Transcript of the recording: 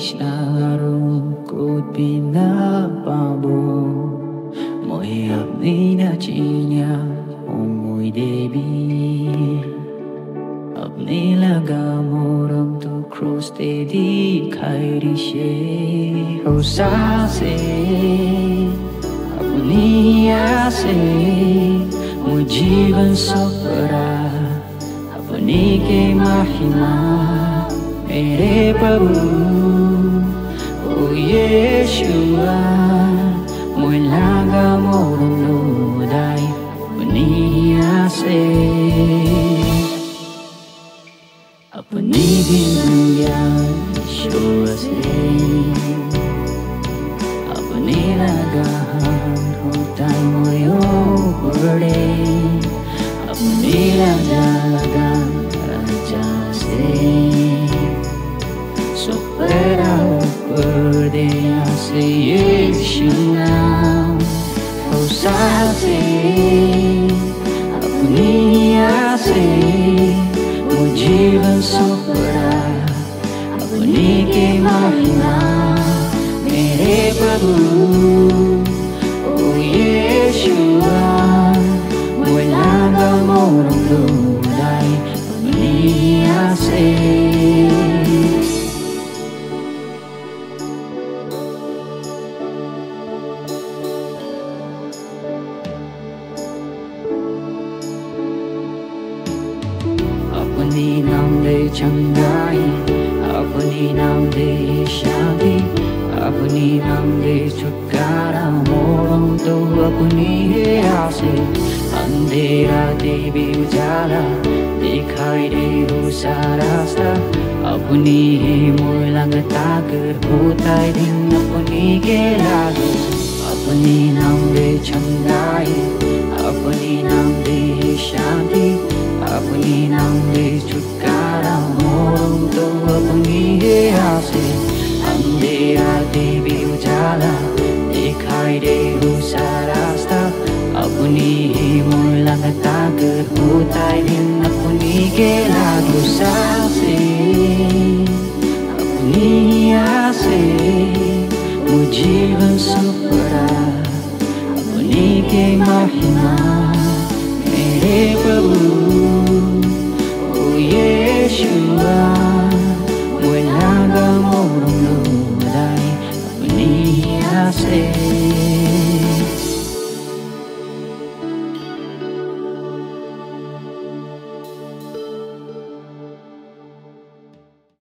कृष्णारो क्रोध बिना पाबो Moi apni na chinya o moi devi apni laga moram to cross te dikhai rishe ho sa se apni aase mo जीवन सफरा अपनी के महिमा मेरे प्रभु ओ यीशुआ moi laga moram lodai apni aase apni dunya shura se apni laga hotai moi bade apni laga raja se supera bade se yeshu naam ho saase apni aase wo जीवन supera apni ke mahima mere prabhu o yeshua moi laga moram lodai apni aase अपने नाम दे चंगाई अपने नाम दे शांति अपने नाम दे छुटकारा मोरम तो अपनी है आसे अंधेरा दे भी उजाला दिखाई दे वो सारा रास्ता अपनी है मोर लगता कर होता है दिन अपनी के लागू अपने नाम दे चंगाई अपने नाम दे शांति अपनी नाम दे छुटकारा मोरम तो अपनी है आसे अंधेरा दे भी उजाला दिखाई दे वो सारा रास्ता अपनी ही मोर लगता कर होता है दिन अपनी के लागू सासे अपनी आसे वो जीवन सफरा अपनी के महिमा मेरे प्रभु